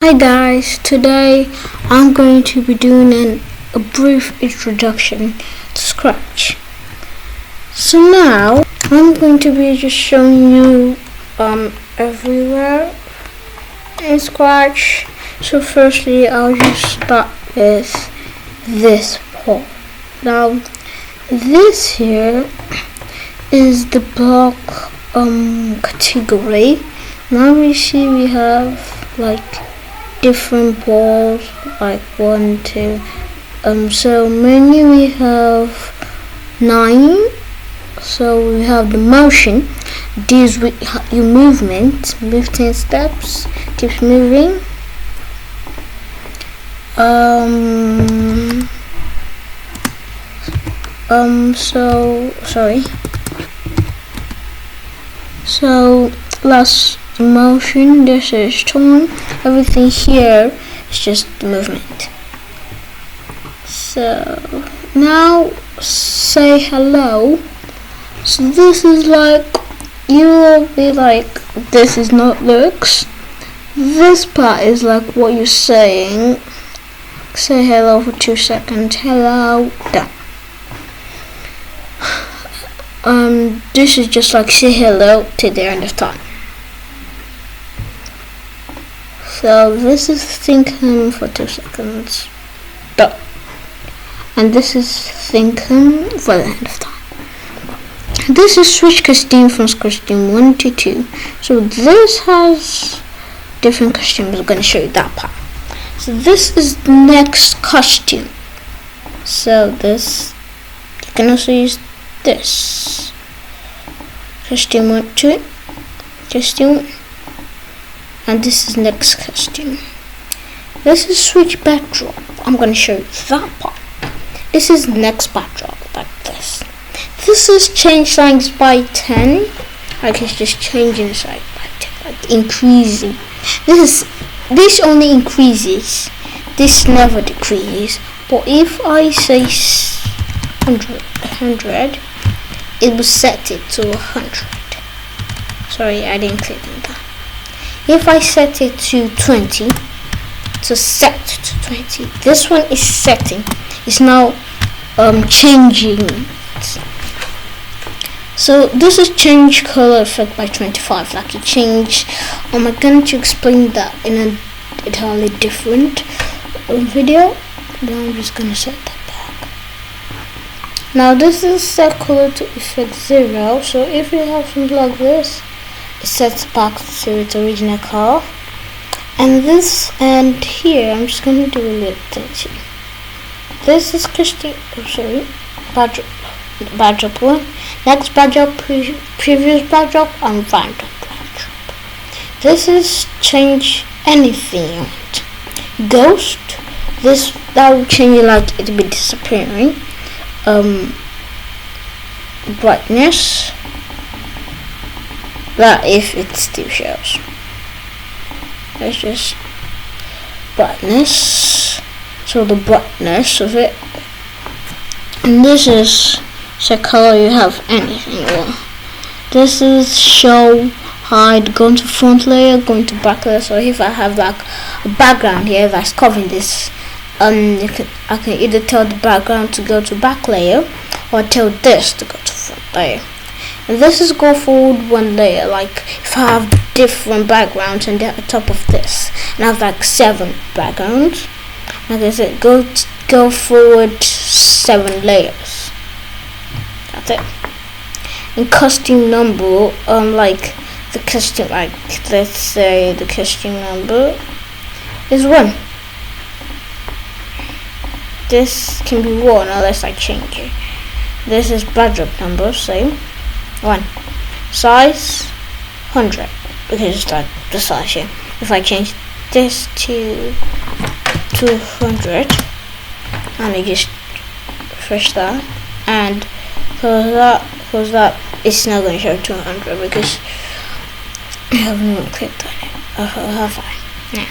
Hi guys, today I'm going to be doing a brief introduction to Scratch. So now I'm going to be just showing you everywhere in Scratch. So firstly I'll just start with this part. Now this here is the block category. Now we see we have like different balls, like 1, 2. So mainly we have 9. So we have the motion, deals with your movement, move 10 steps, keeps moving. So last motion, this is turn. Everything here is just the movement. So now say hello. So this is like, you will be like, this is not looks. This part is like what you're saying. Say hello for 2 seconds. Hello. Done. This is just like say hello to the end of time. So this is thinking for 2 seconds. Done. And this is thinking for the end of time. This is switch costume from costume 1 to 2. So this has different costumes. I'm going to show you that part. So this is the next costume. So this, you can also use this. Costume 1, 2, costume, and this is next costume. This is switch backdrop. I'm going to show you that part. This is next backdrop, like this. This is change size by 10. Like it's just changing size by 10, like increasing. This only increases. This never decreases. But if I say 100, it will set it to 100. Sorry, I didn't click on that. If I set it to 20, to set to 20, this one is setting. It's now changing. So this is change color effect by 25. Like it changed. I'm going to explain that in an entirely different video. Then I'm just gonna set that back. Now this is set color to effect 0. So if you have something like this, it sets back to its original color. And this and here, I'm just gonna do a little thing here. This is backdrop 1, next backdrop, previous backdrop, and random backdrop. This is change anything you want. Ghost, that will change it, like it will be disappearing. Brightness, that if it still shows. It's just brightness, so the brightness of it. And this is the color you have anything you want. This is show, hide, going to front layer, going to back layer. So if I have like a background here that's covering this, I can either tell the background to go to back layer or tell this to go to front layer. And this is go forward 1 layer. Like if I have different backgrounds and they're on top of this, and I have like 7 backgrounds, like I said, go forward 7 layers. That's it. And costume number, like the costume, like let's say the costume number is 1. This can be 1 unless I change it. This is backdrop number, same 1. Size 100, because it's like the size here. If I change this to 200 and I just refresh that and close that, it's not going to show 200 because I haven't even clicked on it. Have I? Yeah.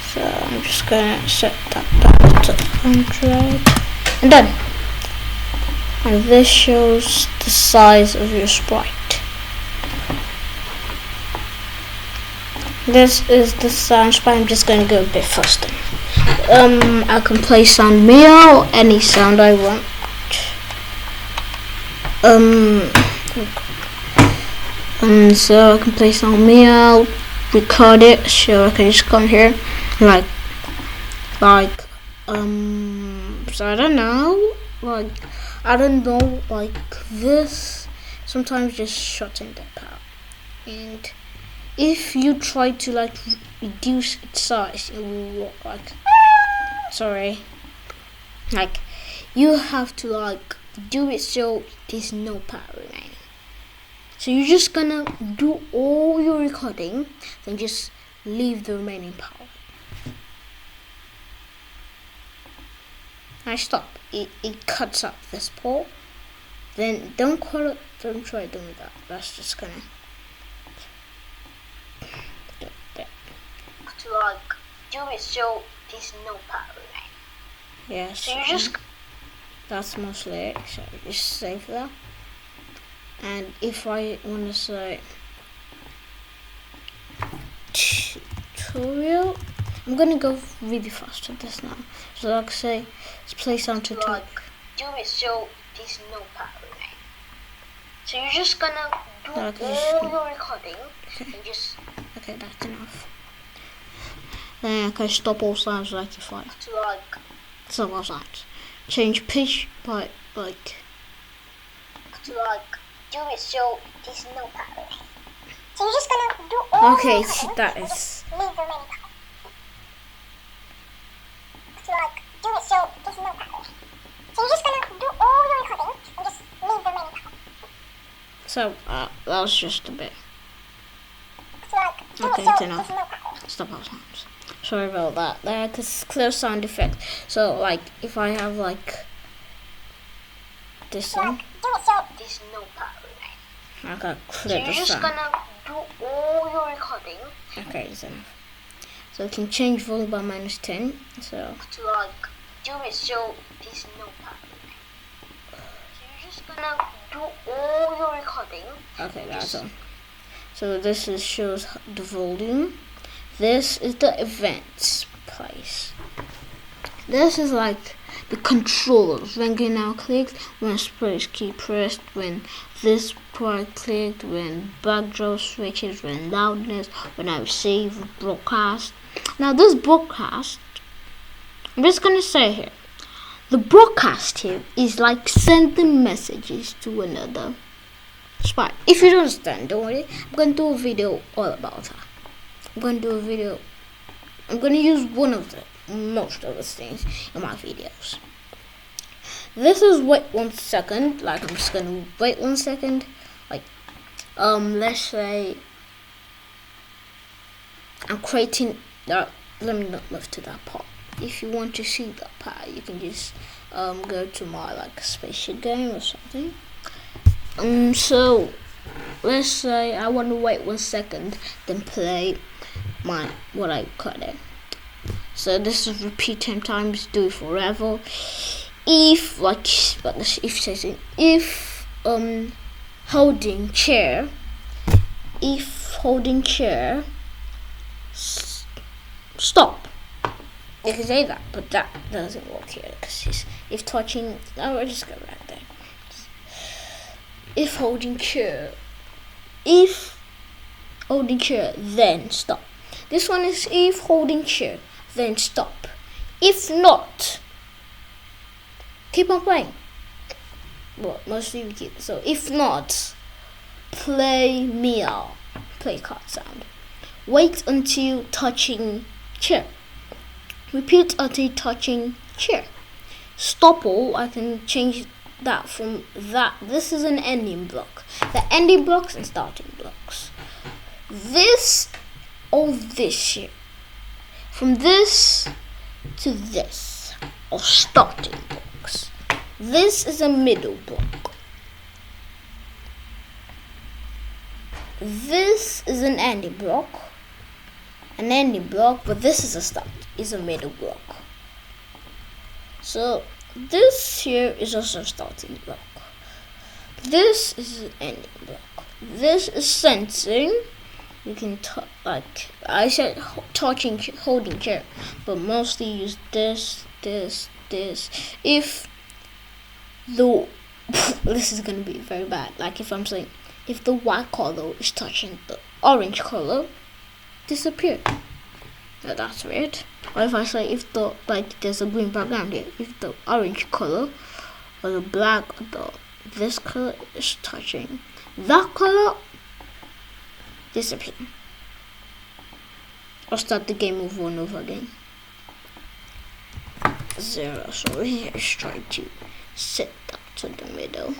So I'm just gonna set that back to 100 and done. And this shows the size of your sprite. This is the sounds, but I'm just going to go a bit faster. I can play sound meow, any sound I want. So I can play sound meow, record it, so I can just come here, so I don't know, this, sometimes just shutting that power. And if you try to reduce its size, it will you have to do it so there's no power remaining. So you're just gonna do all your recording, then just leave the remaining power. I stop. It cuts up this pole. Then don't try doing that. That's just gonna do it so there's no power remaining. Yeah. So you just that's mostly it. So just save that. And if I want to say tutorial, I'm gonna go really fast with this now. So like say, let's play some tutorial. Do it so there's no power remaining. So you're just gonna do all your recording and just that's enough. Then I can stop all sounds if I stop all sounds. Change pitch by do it so there's no power. So you're just gonna do all that is. Leave the remaining power. Do it so there's no power. So you're just gonna do all your recording and just leave the remaining power. So that was just a bit. Okay, it's enough. Stop all sounds. Sorry about that. That's clear sound effect. So if I have this one. There's no power remaining. I got clear the sound. So you're just gonna do all your recording. Okay, it's enough. So we can change volume by -10. So do it so there's no power remaining. So you're just gonna do all your recording. Okay, that's all. So this shows the volume. This is the events place. This is the controllers. When get now clicked, when space key pressed, when this part clicked, when backdrop switches, when loudness, when I save broadcast. Now this broadcast, I'm just gonna say here, the broadcast here is sending messages to another spot. If you don't understand, don't worry. I'm gonna do a video all about that. I'm gonna use most of the things in my videos. This is wait 1 second. I'm just gonna wait 1 second. Let's say I'm creating that. Let me not move to that part. If you want to see that part, you can just go to my spaceship game or something. So let's say I want to wait 1 second, then play what I cut it. So this is repeat 10 times, do it forever. If holding chair, stop. You can say that, but that doesn't work here because if touching, I'll just go right there. If holding chair, then stop. This one is if holding chair, then stop. If not, keep on playing. Well, mostly we keep. So if not, play meow, play card sound. Wait until touching chair. Repeat until touching chair. Stop all, I can change that from that. This is an ending block. The ending blocks and starting blocks. This or this here. From this to this are starting blocks. This is a middle block. This is an ending block. An ending block, but this is a middle block. So this here is also a starting block. This is an ending block. This is sensing. you can like I said, touching, holding chair, but mostly use this. If the this is gonna be very bad. Like if I'm saying, if the white color is touching the orange color, disappear. Now that's weird. Or if I say, if the, like there's a green background here, if the orange color or the black or this color is touching that color, disappear. Or start the game over and over again. 0. So here is trying to set that to the middle.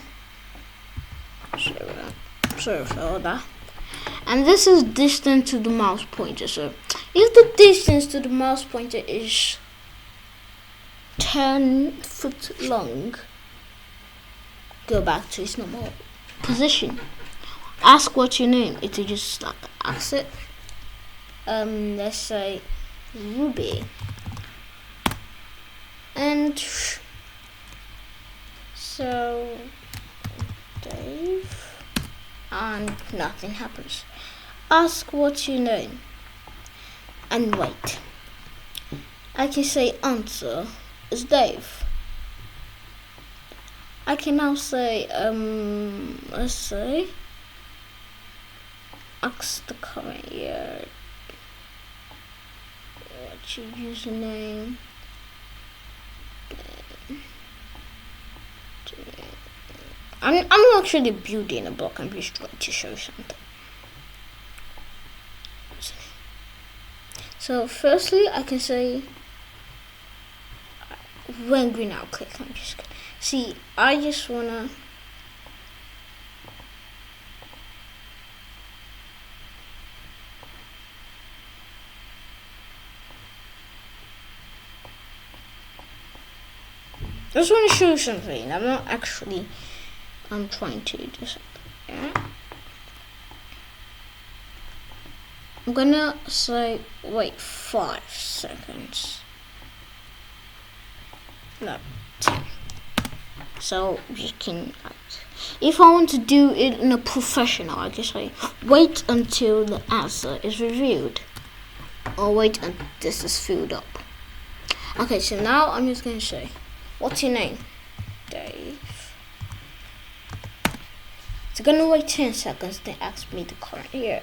0. Sorry for all that. And this is distance to the mouse pointer. So if the distance to the mouse pointer is 10 foot long, go back to its normal position. Ask what your name. It will just like ask it. Let's say Ruby. And so Dave, and nothing happens. Ask what's your name and wait. I can say answer is Dave. I can now say let's say ask the current year, what's your username. I'm actually building a block. I'm just trying to show you something. So firstly, I can say when green, I'll click. I'm just gonna see. I just wanna. I just want to show you something. I'm not actually. I'm trying to do something. Yeah. I'm gonna say wait 5 seconds. No, 10. So you can. If I want to do it in a professional, I can say wait until the answer is revealed, or wait until this is filled up. Okay, so now I'm just gonna say, what's your name? Dave. It's gonna wait 10 seconds, then ask me the current year.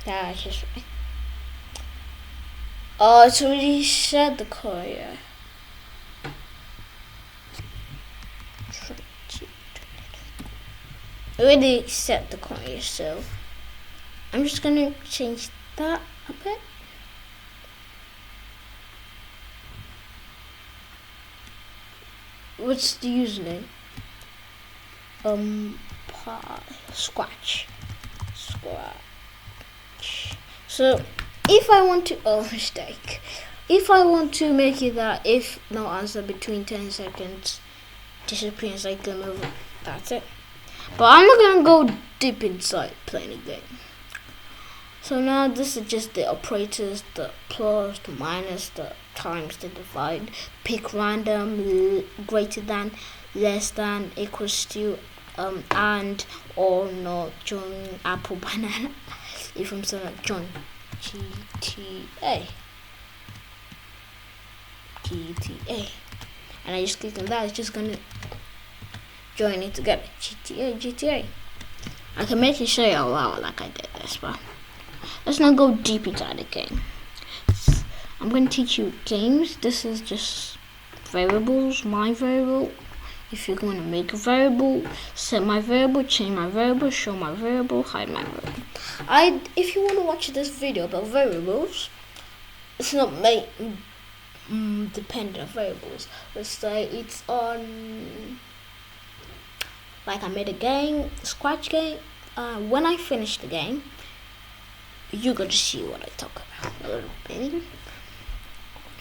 That's just right. Oh, it's already said the current year. Already set the current year, so I'm just gonna change that a bit. What's the username? Scratch. So if I want to, mistake. If I want to make it that if no answer between 10 seconds disappears, I can move it. That's it. But I'm not gonna go deep inside playing a game. So now this is just the operators, the plus, the minus, the times, the divide, pick random, greater than, less than, equals to, and, or, not, John, apple, banana. If I'm saying like John, GTA, and I just click on that, it's just gonna join it together. GTA. I can make it show you out loud like I did this, but let's not go deep inside the game. I'm going to teach you games. This is just variables, my variable. If you're going to make a variable, set my variable, change my variable, show my variable, hide my variable. If you want to watch this video about variables, it's not made dependent on variables. Let's say it's on, like I made a game, a scratch game. When I finish the game, you're going to see what I talk about a little bit.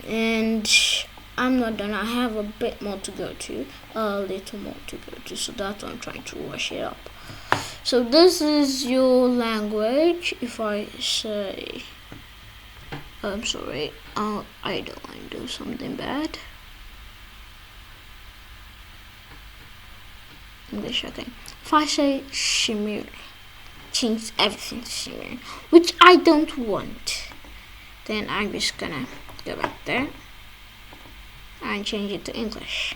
And I'm not done. I have a bit more to go to, a little more to go to, so that's why I'm trying to rush it up. So this is your language. If I say, I'm sorry, I don't want to do something bad. English. Okay. If I say shimmer, change everything to shimmer, which I don't want, then I'm just gonna go back there and change it to English.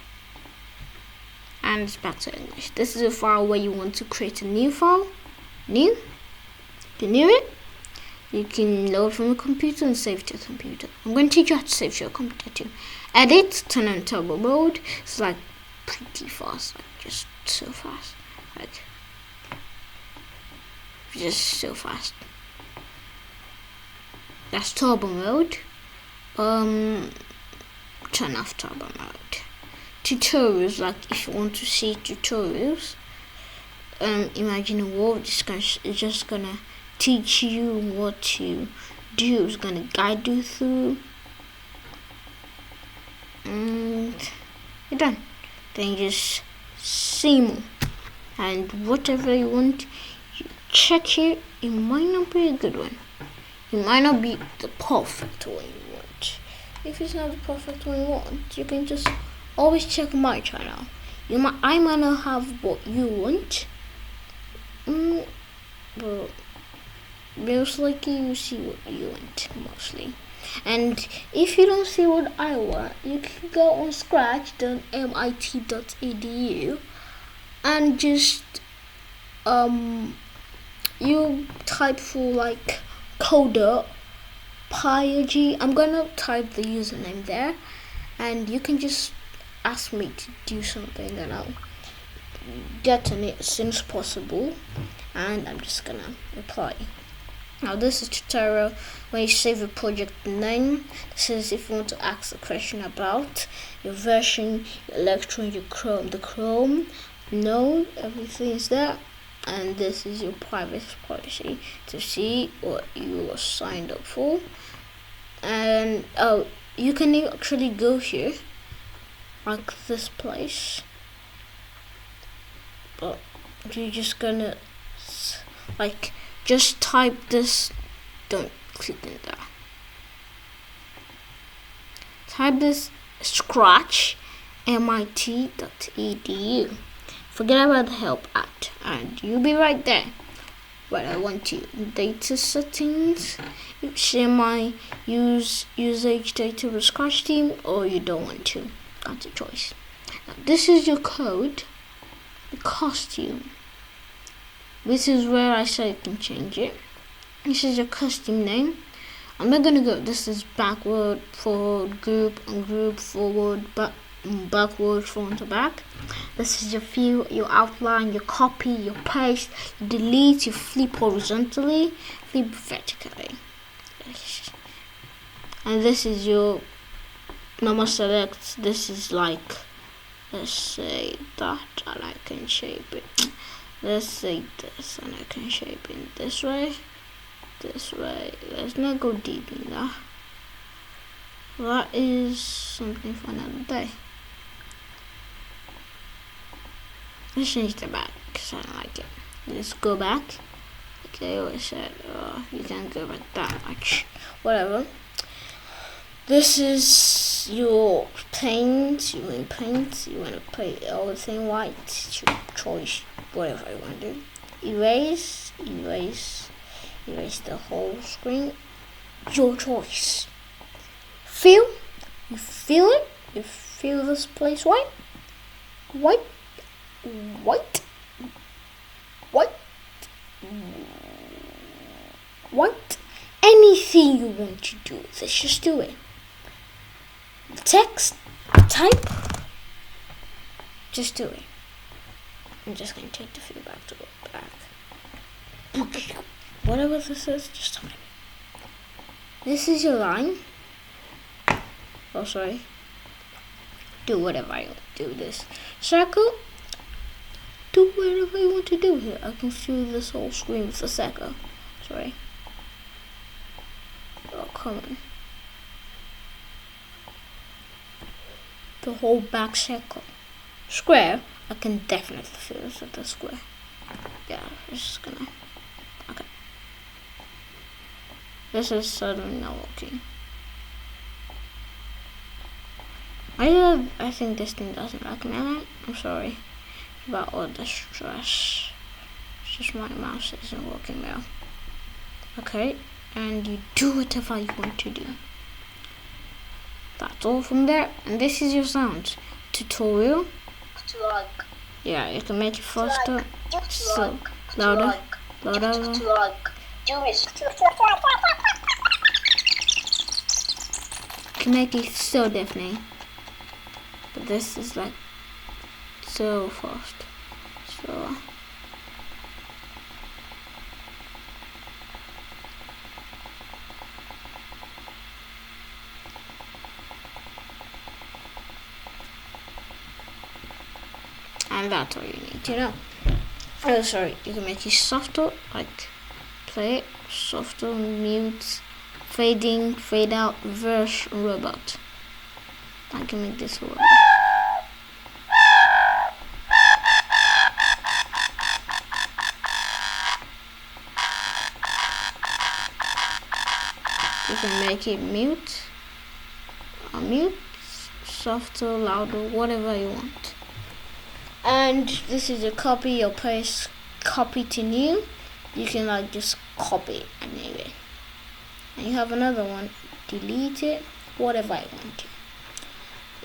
And it's back to English. This is a file where you want to create a new file. New. You new it. You can load from your computer and save to your computer. I'm going to teach you how to save to your computer too. Edit, turn on turbo mode. It's like pretty fast, like just so fast, like just so fast. That's turbo mode. Turn off turbo mode. Tutorials, like if you want to see tutorials, imagine a world is just gonna teach you what to do. It's gonna guide you through, and you're done. Then you just see more, and whatever you want, you check it. It might not be a good one. It might not be the perfect one you want. If it's not the perfect one you want, you can just always check my channel. I might not have what you want, but most likely you see what you want mostly. And if you don't see what I want, you can go on scratch.mit.edu and just you type for like coderpyology. I'm gonna type the username there, and you can just ask me to do something and I'll get on it as soon as possible, and I'm just gonna reply. Now this is tutorial when you save a project name. This is if you want to ask a question about your version, your Electron, your Chrome, the Chrome node, everything is there. And this is your privacy policy to see what you are signed up for. And you can actually go here, like this place, but you're just gonna like just type this. Don't click in there. Type this scratch.mit.edu. Forget about the help at, and you'll be right there. But I want you data settings. You say my usage data with Scratch team, or you don't want to. That's a choice. Now this is your code, the costume. This is where I say you can change it. This is your costume name. I'm not gonna go. This is backward, forward, group, and group, forward, backward, front to back. This is your view, your outline, your copy, your paste, you delete, you flip horizontally, flip vertically. And this is your normal select. This is like, let's say that, and I can shape it. Let's say this, and I can shape it this way. This way. Let's not go deep in that. That is something for another day. Let's change the back because I don't like it. Let's go back. Okay, I said you can't go back that much. Whatever. This is your paint. You want paint. You want to paint everything white. It's your choice. Whatever you want to do. Erase. Erase the whole screen. Your choice. Feel. You feel it. You feel this place white. White. White. White. White. Anything you want to do with this, just do it. Text. Type. Just do it. I'm just going to take the feedback to go back. Whatever this is, just type. This is your line. Oh, sorry. Do whatever I want to do with this. Circle. Do whatever you want to do here. I can fill this whole screen with a circle. Sorry. Oh, come on. The whole back circle. Square. I can definitely fill this with a square. Yeah, it's just gonna. Okay. This is suddenly not working. I think this thing doesn't like me. I'm sorry. about all the stress. It's just my mouse isn't working well. Okay, and you do whatever you want to do. That's all from there, and this is your sound tutorial. Yeah, you can make it faster, so louder. You can make it so deafening, but this is like so fast. So and that's all you need to know. Oh, sorry, you can make it softer, like play, softer, mute, fading, fade out, reverse, robot. I can make this work. You can make it mute, softer, louder, whatever you want. And this is a copy or paste, copy to new. You can like just copy it anyway. And you have another one, delete it, whatever you want to.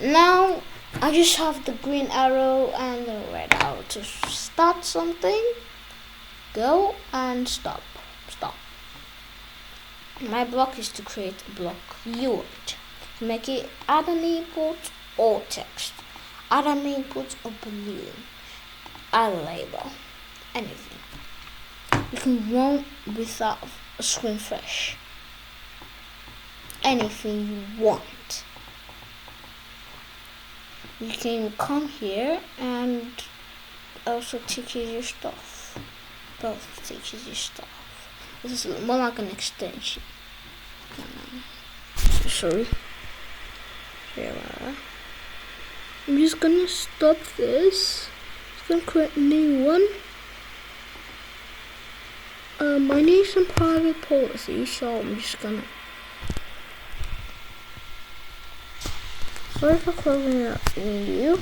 Now I just have the green arrow and the red arrow to start something. Go and stop. My block is to create a block URL. Make it add an input or text. Add an input or balloon. Add a label. Anything. You can run without a screen fresh. Anything you want. You can come here and also teaches your stuff. Both teaches your stuff. This is more like an extension. Sorry. I'm just gonna stop this. I'm gonna create a new one. I need some private policy, so I'm just gonna. Sorry for closing out video,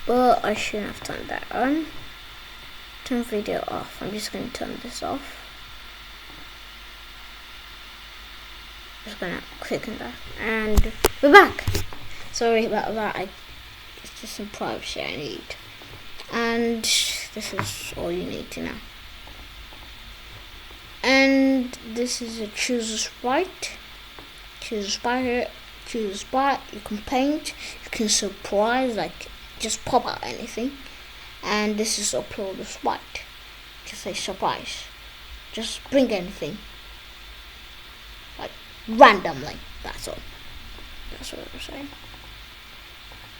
but I shouldn't have turned that on. Turn video off. I'm just gonna turn this off. Just gonna click on that, and we're back. Sorry about that. It's just some privacy I need, and this is all you need to know. And this is a choose a sprite. Choose a sprite here. Choose a sprite. You can paint. You can surprise, like just pop out anything. And this is upload a sprite. Just say surprise. Just bring anything. Like randomly. That's all. That's what I'm saying.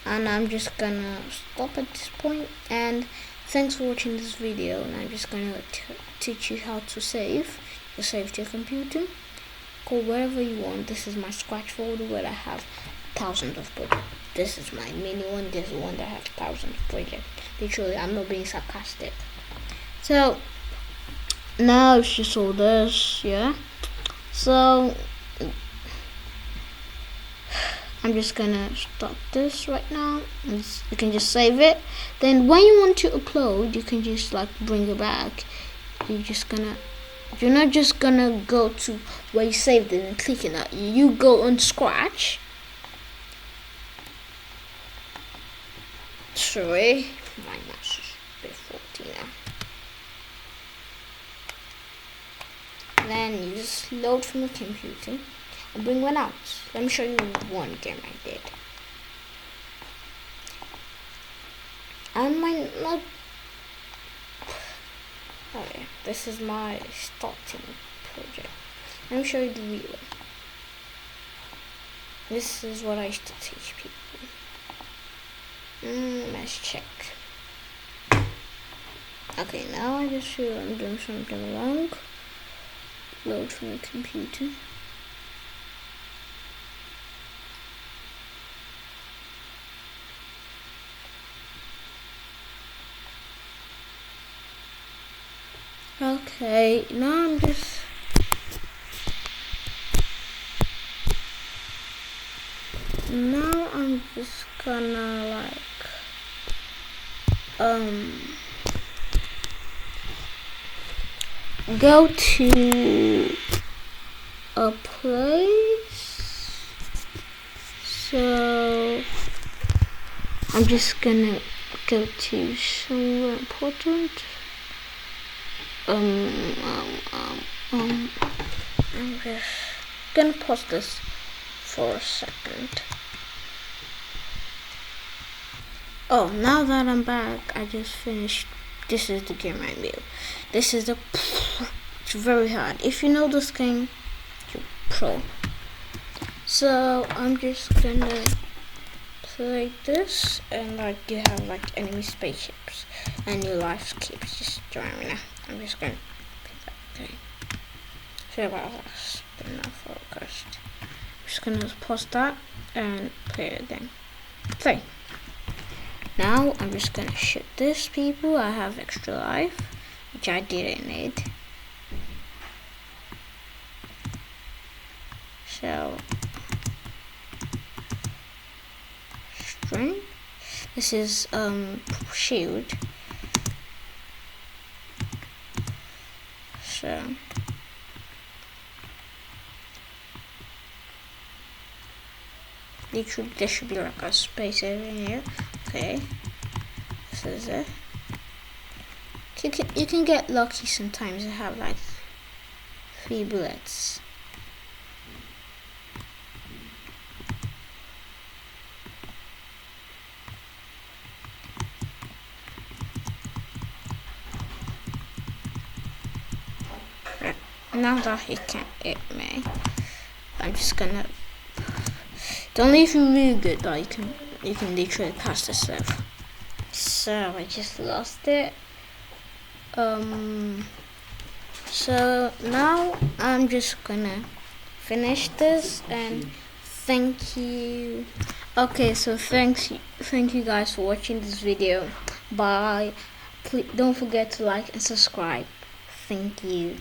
And I'm just gonna stop at this point. And thanks for watching this video. And I'm just gonna teach you how to save. You save to your computer. Go wherever you want. This is my Scratch folder where I have thousands of projects. This is my mini one. This is one that has thousands of projects. Literally, I'm not being sarcastic. So now it's just all this, yeah. So I'm just gonna stop this right now. You can just save it. Then when you want to upload, you can just like bring it back. You're not just gonna go to where you saved it and click on that. You go on Scratch. Sorry, my mouse is a bit faulty now. Then you just load from the computer and bring one out. Let me show you one game I did. I might not. Oh yeah, this is my starting project. Let me show you the real one. This is what I used to teach people. Let's check. Okay, now I just feel I'm doing something wrong. Load from the computer. Okay, now I'm just gonna like go to a place. So I'm just gonna go to somewhere important. I'm just gonna pause this for a second. Oh, now that I'm back, I just finished. This is the game I made. This is the. It's very hard. If you know this game, you're pro. So I'm just gonna play this, and like you have like enemy spaceships, and your life keeps just drowning. I'm just gonna pick that. Okay. Sorry about that. Still not focused. I'm just gonna pause that and play it again. Play. Now I'm just gonna shoot these people. I have extra life, which I didn't need. So strength. This is shield. So there should be like a space area in here. Okay, this is it. You can get lucky sometimes. You have like 3 bullets. Now that he can't hit me, I'm just gonna. It's only if you're really good that you can literally pass this level. So I just lost it. So now I'm just gonna finish this and thank you. Okay, so thank you guys for watching this video. Bye. Please don't forget to like and subscribe. Thank you.